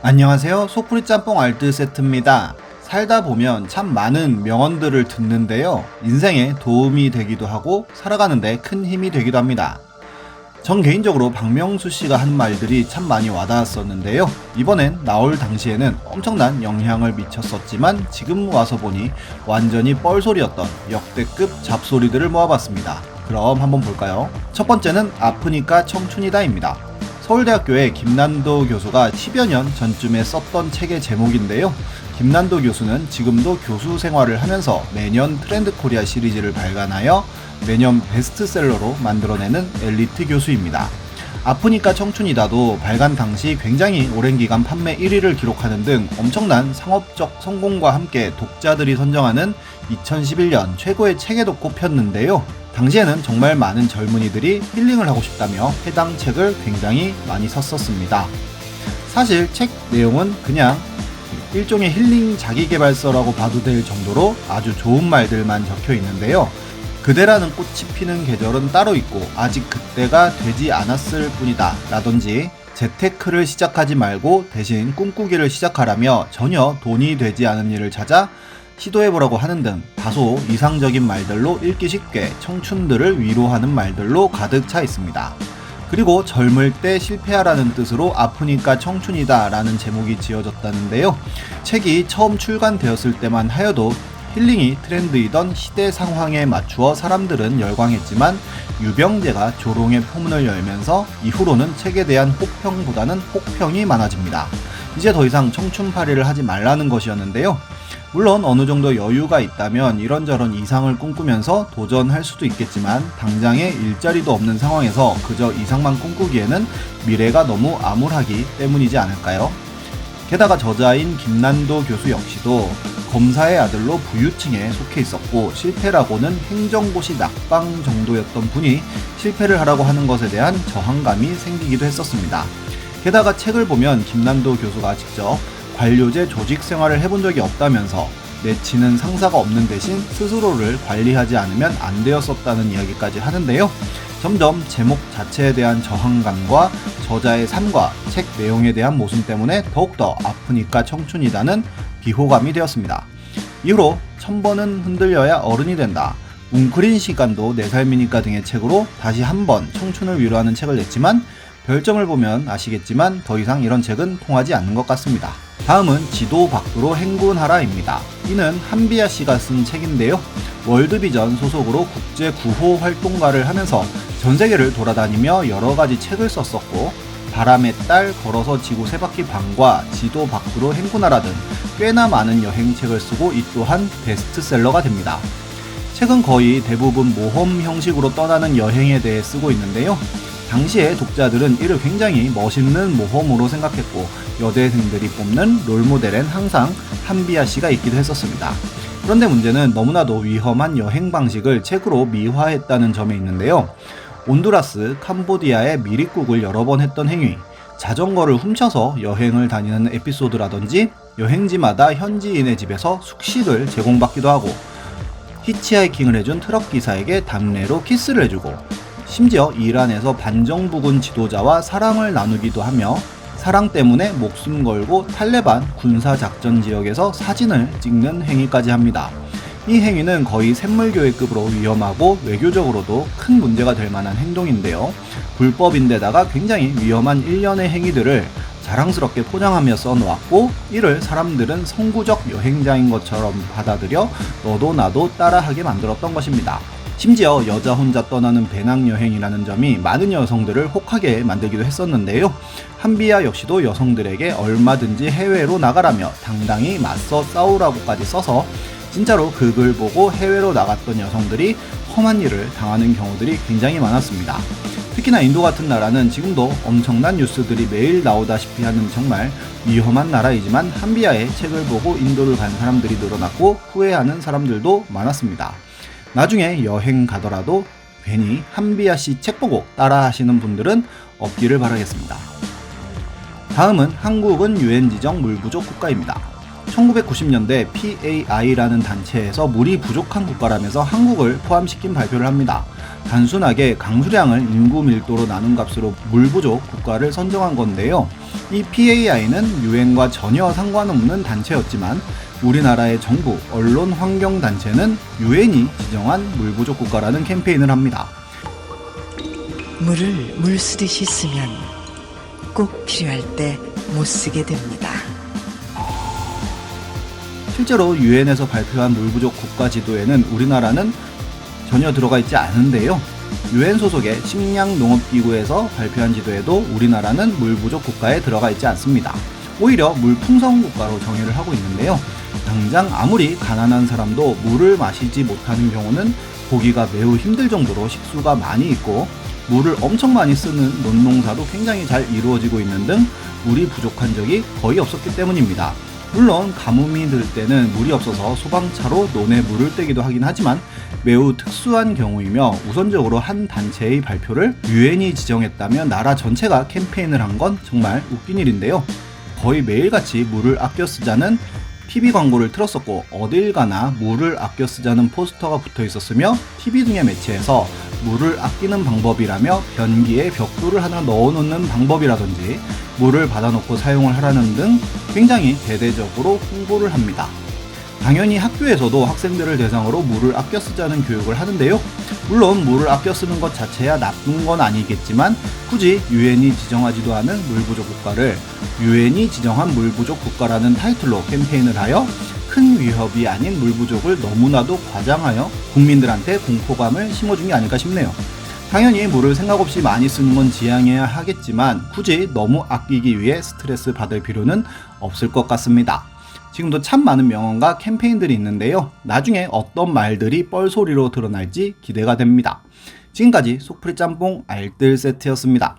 안녕하세요. 속풀이 짬뽕 알뜰 세트입니다. 살다 보면 참 많은 명언들을 듣는데요. 인생에 도움이 되기도 하고 살아가는데 큰 힘이 되기도 합니다. 전 개인적으로 박명수 씨가 한 말들이 참 많이 와닿았었는데요. 이번엔 나올 당시에는 엄청난 영향을 미쳤었지만 지금 와서 보니 완전히 뻘소리였던 역대급 잡소리들을 모아봤습니다. 그럼 한번 볼까요? 첫 번째는 아프니까 청춘이다입니다. 서울대학교의 김난도 교수가 10여 년 전쯤에 썼던 책의 제목인데요. 김난도 교수는 지금도 교수 생활을 하면서 매년 트렌드 코리아 시리즈를 발간하여 매년 베스트셀러로 만들어내는 엘리트 교수입니다. 아프니까 청춘이다도 발간 당시 굉장히 오랜 기간 판매 1위를 기록하는 등 엄청난 상업적 성공과 함께 독자들이 선정하는 2011년 최고의 책에도 꼽혔는데요. 당시에는 정말 많은 젊은이들이 힐링을 하고 싶다며 해당 책을 굉장히 많이 샀었습니다. 사실 책 내용은 그냥 일종의 힐링 자기계발서라고 봐도 될 정도로 아주 좋은 말들만 적혀 있는데요. 그대라는 꽃이 피는 계절은 따로 있고 아직 그때가 되지 않았을 뿐이다 라든지 재테크를 시작하지 말고 대신 꿈꾸기를 시작하라며 전혀 돈이 되지 않은 일을 찾아 시도해보라고 하는 등 다소 이상적인 말들로 읽기 쉽게 청춘들을 위로하는 말들로 가득 차 있습니다. 그리고 젊을 때 실패하라는 뜻으로 아프니까 청춘이다 라는 제목이 지어졌다는데요. 책이 처음 출간되었을 때만 하여도 힐링이 트렌드이던 시대 상황에 맞추어 사람들은 열광했지만 유병재가 조롱의 포문을 열면서 이후로는 책에 대한 호평보다는 혹평이 많아집니다. 이제 더 이상 청춘팔이를 하지 말라는 것이었는데요. 물론 어느 정도 여유가 있다면 이런저런 이상을 꿈꾸면서 도전할 수도 있겠지만 당장에 일자리도 없는 상황에서 그저 이상만 꿈꾸기에는 미래가 너무 암울하기 때문이지 않을까요? 게다가 저자인 김난도 교수 역시도 검사의 아들로 부유층에 속해 있었고 실패라고는 행정고시 낙방 정도였던 분이 실패를 하라고 하는 것에 대한 저항감이 생기기도 했었습니다. 게다가 책을 보면 김난도 교수가 직접 관료제 조직 생활을 해본 적이 없다면서 내치는 상사가 없는 대신 스스로를 관리하지 않으면 안 되었었다는 이야기까지 하는데요. 점점 제목 자체에 대한 저항감과 저자의 삶과 책 내용에 대한 모순 때문에 더욱더 아프니까 청춘이다는 비호감이 되었습니다. 이후로 1000번은 흔들려야 어른이 된다, 웅크린 시간도 내 삶이니까 등의 책으로 다시 한번 청춘을 위로하는 책을 냈지만 별점을 보면 아시겠지만 더 이상 이런 책은 통하지 않는 것 같습니다. 다음은 지도 밖으로 행군하라입니다. 이는 한비아 씨가 쓴 책인데요. 월드비전 소속으로 국제 구호 활동가를 하면서 전 세계를 돌아다니며 여러 가지 책을 썼었고 바람의 딸, 걸어서 지구 세바퀴 반과 지도 밖으로 행군하라 등 꽤나 많은 여행책을 쓰고 이 또한 베스트셀러가 됩니다. 책은 거의 대부분 모험 형식으로 떠나는 여행에 대해 쓰고 있는데요. 당시의 독자들은 이를 굉장히 멋있는 모험으로 생각했고 여대생들이 뽑는 롤모델엔 항상 한비아 씨가 있기도 했었습니다. 그런데 문제는 너무나도 위험한 여행 방식을 책으로 미화했다는 점에 있는데요. 온두라스, 캄보디아의 미립국을 여러 번 했던 행위, 자전거를 훔쳐서 여행을 다니는 에피소드라든지 여행지마다 현지인의 집에서 숙식을 제공받기도 하고 히치하이킹을 해준 트럭 기사에게 담례로 키스를 해주고 심지어 이란에서 반정부군 지도자와 사랑을 나누기도 하며 사랑 때문에 목숨 걸고 탈레반 군사작전 지역에서 사진을 찍는 행위까지 합니다. 이 행위는 거의 샘물교회급으로 위험하고 외교적으로도 큰 문제가 될 만한 행동인데요. 불법인데다가 굉장히 위험한 일련의 행위들을 자랑스럽게 포장하며 써놓았고 이를 사람들은 선구적 여행자인 것처럼 받아들여 너도 나도 따라하게 만들었던 것입니다. 심지어 여자 혼자 떠나는 배낭여행이라는 점이 많은 여성들을 혹하게 만들기도 했었는데요. 한비아 역시도 여성들에게 얼마든지 해외로 나가라며 당당히 맞서 싸우라고까지 써서 진짜로 그 글 보고 해외로 나갔던 여성들이 험한 일을 당하는 경우들이 굉장히 많았습니다. 특히나 인도 같은 나라는 지금도 엄청난 뉴스들이 매일 나오다시피 하는 정말 위험한 나라이지만 한비아의 책을 보고 인도를 간 사람들이 늘어났고 후회하는 사람들도 많았습니다. 나중에 여행 가더라도 괜히 한비아 씨 책 보고 따라 하시는 분들은 없기를 바라겠습니다. 다음은 한국은 UN 지정 물 부족 국가입니다. 1990년대 PAI라는 단체에서 물이 부족한 국가라면서 한국을 포함시킨 발표를 합니다. 단순하게 강수량을 인구 밀도로 나눈 값으로 물 부족 국가를 선정한 건데요. 이 PAI는 유엔과 전혀 상관없는 단체였지만 우리나라의 정부, 언론, 환경단체는 유엔이 지정한 물 부족 국가라는 캠페인을 합니다. 물을 물 쓰듯이 쓰면 꼭 필요할 때 못 쓰게 됩니다. 실제로 유엔에서 발표한 물 부족 국가 지도에는 우리나라는 전혀 들어가 있지 않은데요. 유엔 소속의 식량농업기구에서 발표한 지도에도 우리나라는 물 부족 국가에 들어가 있지 않습니다. 오히려 물 풍성 국가로 정의를 하고 있는데요. 당장 아무리 가난한 사람도 물을 마시지 못하는 경우는 보기가 매우 힘들 정도로 식수가 많이 있고 물을 엄청 많이 쓰는 논농사도 굉장히 잘 이루어지고 있는 등 물이 부족한 적이 거의 없었기 때문입니다. 물론 가뭄이 들 때는 물이 없어서 소방차로 논에 물을 떼기도 하긴 하지만 매우 특수한 경우이며 우선적으로 한 단체의 발표를 유엔이 지정했다며 나라 전체가 캠페인을 한 건 정말 웃긴 일인데요. 거의 매일같이 물을 아껴 쓰자는 TV 광고를 틀었었고 어딜 가나 물을 아껴 쓰자는 포스터가 붙어 있었으며 TV 등의 매체에서 물을 아끼는 방법이라며 변기에 벽돌을 하나 넣어놓는 방법이라든지 물을 받아놓고 사용을 하라는 등 굉장히 대대적으로 홍보를 합니다. 당연히 학교에서도 학생들을 대상으로 물을 아껴 쓰자는 교육을 하는데요. 물론 물을 아껴 쓰는 것 자체야 나쁜 건 아니겠지만 굳이 유엔이 지정하지도 않은 물 부족 국가를 유엔이 지정한 물 부족 국가라는 타이틀로 캠페인을 하여 큰 위협이 아닌 물 부족을 너무나도 과장하여 국민들한테 공포감을 심어준 게 아닐까 싶네요. 당연히 물을 생각 없이 많이 쓰는 건 지양해야 하겠지만 굳이 너무 아끼기 위해 스트레스 받을 필요는 없을 것 같습니다. 지금도 참 많은 명언과 캠페인들이 있는데요. 나중에 어떤 말들이 뻘소리로 드러날지 기대가 됩니다. 지금까지 속풀이 짬뽕 알뜰 세트였습니다.